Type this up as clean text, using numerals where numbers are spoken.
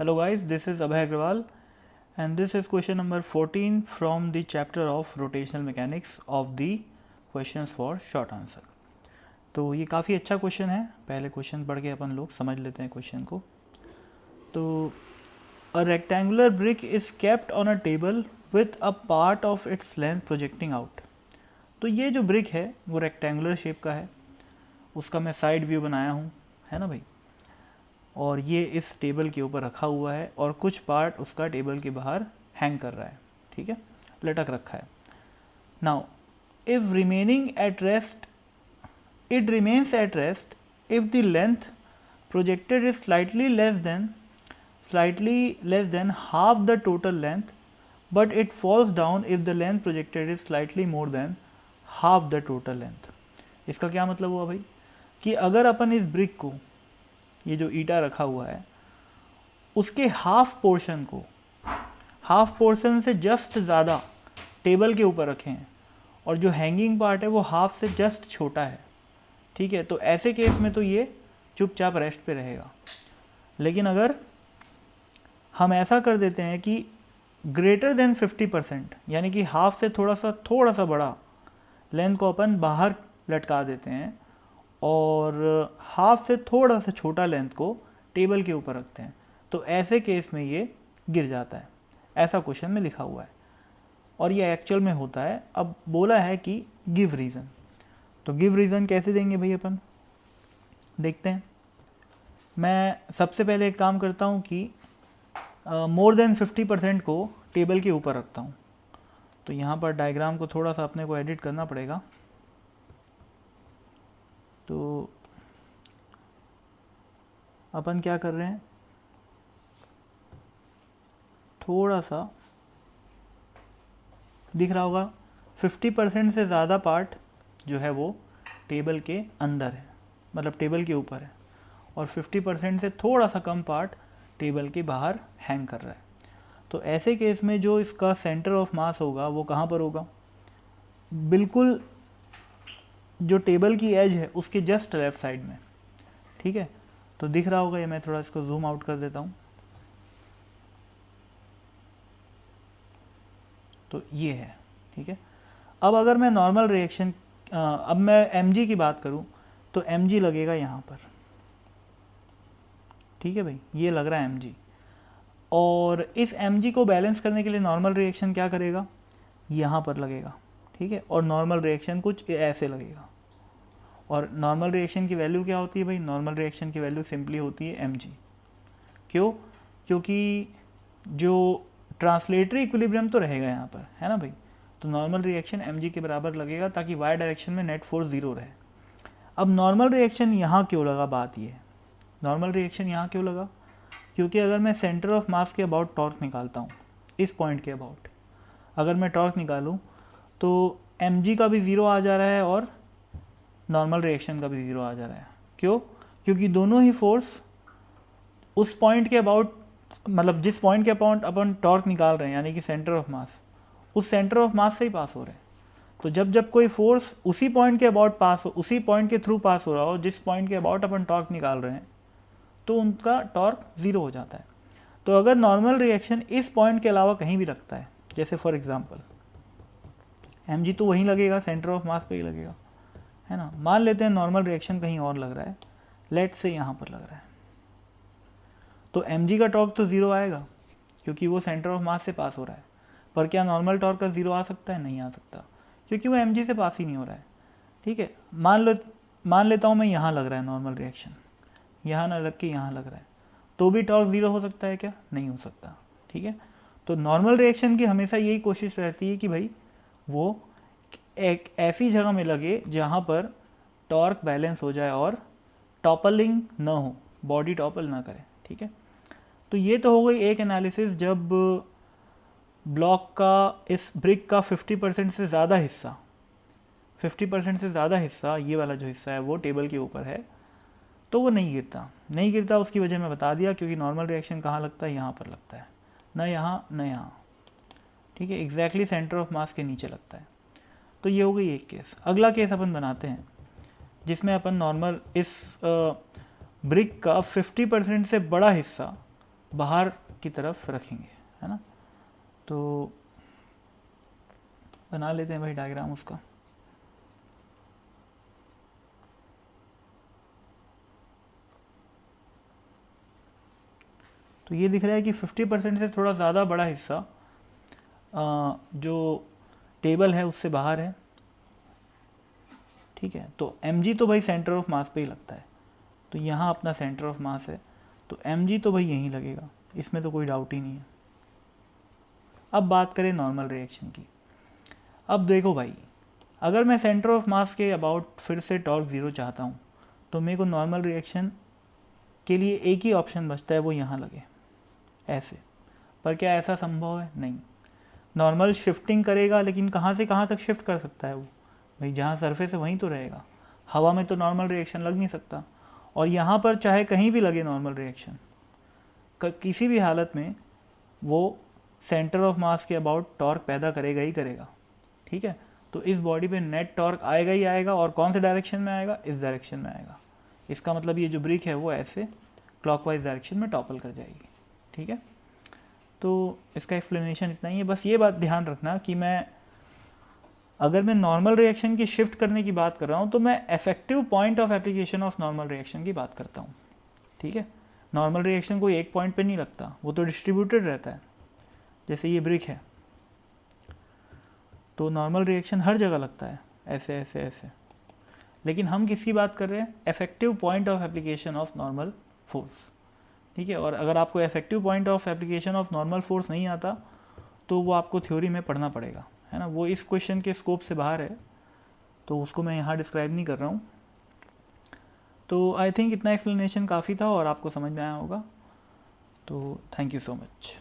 Hello guys, this is Abhay Agrawal and this is question number 14 from the chapter of rotational mechanics of the questions for short answer। तो ये काफ़ी अच्छा question है। पहले question पढ़ के अपन लोग समझ लेते हैं क्वेश्चन को। तो a rectangular brick is kept on a table with a part of its length projecting out. तो ये जो ब्रिक है वो रेक्टेंगुलर शेप का है, उसका मैं साइड व्यू बनाया हूँ, है ना भाई। और ये इस टेबल के ऊपर रखा हुआ है और कुछ पार्ट उसका टेबल के बाहर हैंग कर रहा है, ठीक है, लटक रखा है। Now if remaining at rest it remains at rest if the length projected is slightly less than half the total length, but it falls down if the length projected is slightly more than half the total length. इसका क्या मतलब हुआ भाई कि अगर अपन इस brick को, ये जो ईटा रखा हुआ है, उसके हाफ पोर्शन से जस्ट ज़्यादा टेबल के ऊपर रखें और जो हैंगिंग पार्ट है वो हाफ से जस्ट छोटा है, ठीक है, तो ऐसे केस में तो ये चुपचाप रेस्ट पे रहेगा। लेकिन अगर हम ऐसा कर देते हैं कि ग्रेटर देन 50%, यानी कि हाफ से थोड़ा सा बड़ा लेंथ को अपन बाहर लटका देते हैं और हाफ से थोड़ा सा छोटा लेंथ को टेबल के ऊपर रखते हैं, तो ऐसे केस में ये गिर जाता है। ऐसा क्वेश्चन में लिखा हुआ है और ये एक्चुअल में होता है। अब बोला है कि गिव रीज़न, तो गिव रीज़न कैसे देंगे भाई अपन, देखते हैं। मैं सबसे पहले एक काम करता हूँ कि मोर देन 50% को टेबल के ऊपर रखता हूँ। तो यहाँ पर डायग्राम को थोड़ा सा अपने को एडिट करना पड़ेगा। तो अपन क्या कर रहे हैं, थोड़ा सा दिख रहा होगा 50% से ज़्यादा पार्ट जो है वो टेबल के अंदर है, मतलब टेबल के ऊपर है, और 50% से थोड़ा सा कम पार्ट टेबल के बाहर हैंग कर रहा है। तो ऐसे केस में जो इसका सेंटर ऑफ मास होगा वो कहाँ पर होगा, बिल्कुल जो टेबल की एज है उसके जस्ट लेफ्ट साइड में, ठीक है। तो दिख रहा होगा, ये मैं थोड़ा इसको जूम आउट कर देता हूँ। तो ये है, ठीक है। अब अगर मैं नॉर्मल रिएक्शन, अब मैं mg की बात करूँ तो mg लगेगा यहाँ पर, ठीक है भाई, ये लग रहा है mg। और इस mg को बैलेंस करने के लिए नॉर्मल रिएक्शन क्या करेगा, यहाँ पर लगेगा, ठीक है। और नॉर्मल रिएक्शन कुछ ऐसे लगेगा। और नॉर्मल रिएक्शन की वैल्यू क्या होती है भाई, नॉर्मल रिएक्शन की वैल्यू सिंपली होती है mg। क्यों, क्योंकि जो ट्रांसलेटरी इक्विलिब्रियम तो रहेगा यहाँ पर, है ना भाई। तो नॉर्मल रिएक्शन mg के बराबर लगेगा ताकि y डायरेक्शन में नेट फोर्स ज़ीरो रहे। अब नॉर्मल रिएक्शन यहाँ क्यों लगा, बात ये है, नॉर्मल रिएक्शन यहाँ क्यों लगा, क्योंकि अगर मैं सेंटर ऑफ मास के अबाउट टॉर्क निकालता हूँ, इस पॉइंट के अबाउट अगर मैं टॉर्क निकालूँ तो mg का भी ज़ीरो आ जा रहा है और नॉर्मल रिएक्शन का भी ज़ीरो आ जा रहा है। क्यों, क्योंकि दोनों ही फोर्स उस पॉइंट के अबाउट, मतलब जिस पॉइंट के अबाउट अपन टॉर्क निकाल रहे हैं, यानी कि सेंटर ऑफ मास, उस सेंटर ऑफ मास से ही पास हो रहे हैं। तो जब कोई फोर्स उसी पॉइंट के अबाउट पास हो, उसी पॉइंट के थ्रू पास हो रहा हो जिस पॉइंट के अबाउट अपन टॉर्क निकाल रहे हैं, तो उनका टॉर्क ज़ीरो हो जाता है। तो अगर नॉर्मल रिएक्शन इस पॉइंट के अलावा कहीं भी लगता है, जैसे फॉर एग्जांपल mg तो वहीं लगेगा, सेंटर ऑफ मास पे ही लगेगा, है ना। मान लेते हैं नॉर्मल रिएक्शन कहीं और लग रहा है, लेट से यहाँ पर लग रहा है, तो mg का टॉर्क तो ज़ीरो आएगा क्योंकि वो सेंटर ऑफ मास से पास हो रहा है। पर क्या नॉर्मल टॉर्क का ज़ीरो आ सकता है, नहीं आ सकता, क्योंकि वो mg से पास ही नहीं हो रहा है, ठीक है। मान लेता हूँ मैं यहाँ लग रहा है नॉर्मल रिएक्शन, यहाँ ना लग के यहाँ लग रहा है, तो भी टॉर्क ज़ीरो हो सकता है क्या, नहीं हो सकता, ठीक है। तो नॉर्मल रिएक्शन की हमेशा यही कोशिश रहती है कि भाई वो एक ऐसी जगह में लगे जहाँ पर टॉर्क बैलेंस हो जाए और टॉपलिंग ना हो, बॉडी टॉपल ना करे, ठीक है। तो ये तो हो गई एक एनालिसिस, जब ब्लॉक का, इस ब्रिक का 50% से ज़्यादा हिस्सा, 50% से ज़्यादा हिस्सा, ये वाला जो हिस्सा है वो टेबल के ऊपर है, तो वो नहीं गिरता। उसकी वजह मैं बता दिया, क्योंकि नॉर्मल रिएक्शन कहाँ लगता है, यहाँ पर लगता है, ना यहाँ ना यहाँ, ठीक है, एग्जैक्टली सेंटर ऑफ मास के नीचे लगता है। तो ये हो गई एक केस। अगला केस अपन बनाते हैं जिसमें अपन नॉर्मल इस ब्रिक का 50% से बड़ा हिस्सा बाहर की तरफ रखेंगे, है ना। तो बना लेते हैं भाई डायग्राम उसका। तो ये दिख रहा है कि 50% से थोड़ा ज़्यादा बड़ा हिस्सा जो टेबल है उससे बाहर है, ठीक है। तो mg तो भाई सेंटर ऑफ मास पे ही लगता है, तो यहाँ अपना सेंटर ऑफ मास है, तो mg तो भाई यहीं लगेगा, इसमें तो कोई डाउट ही नहीं है। अब बात करें नॉर्मल रिएक्शन की। अब देखो भाई, अगर मैं सेंटर ऑफ मास के अबाउट फिर से टॉर्क ज़ीरो चाहता हूँ, तो मेरे को नॉर्मल रिएक्शन के लिए एक ही ऑप्शन बचता है, वो यहाँ लगे ऐसे। पर क्या ऐसा संभव है? नहीं। नॉर्मल शिफ्टिंग करेगा, लेकिन कहाँ से कहाँ तक शिफ्ट कर सकता है वो? भाई जहाँ सरफेस है वहीं तो रहेगा, हवा में तो नॉर्मल रिएक्शन लग नहीं सकता। और यहाँ पर चाहे कहीं भी लगे नॉर्मल रिएक्शन, किसी भी हालत में वो सेंटर ऑफ मास के अबाउट टॉर्क पैदा करेगा ही करेगा, ठीक है। तो इस बॉडी पे नेट टॉर्क आएगा ही आएगा, और कौन से डायरेक्शन में आएगा? इस डायरेक्शन में आएगा। इसका मतलब ये जो ब्रिक है वो ऐसे क्लॉकवाइज डायरेक्शन में टॉपल कर जाएगी, ठीक है। तो इसका एक्सप्लेनेशन इतना ही है। बस ये बात ध्यान रखना कि अगर मैं नॉर्मल रिएक्शन की शिफ्ट करने की बात कर रहा हूँ, तो मैं effective point of application of normal reaction की बात करता हूँ, ठीक है। नॉर्मल रिएक्शन कोई एक पॉइंट पे नहीं लगता, वो तो डिस्ट्रीब्यूटेड रहता है। जैसे ये ब्रिक है, तो नॉर्मल रिएक्शन हर जगह लगता है, ऐसे ऐसे ऐसे। लेकिन हम किसकी बात कर रहे हैं? Effective point of application of normal force, ठीक है। और अगर आपको effective point of application of normal force नहीं आता, तो वो आपको थ्योरी में पढ़ना पड़ेगा, है ना। वो इस क्वेश्चन के स्कोप से बाहर है, तो उसको मैं यहाँ डिस्क्राइब नहीं कर रहा हूँ। तो आई थिंक इतना एक्सप्लेनेशन काफ़ी था और आपको समझ में आया होगा। तो थैंक यू सो मच।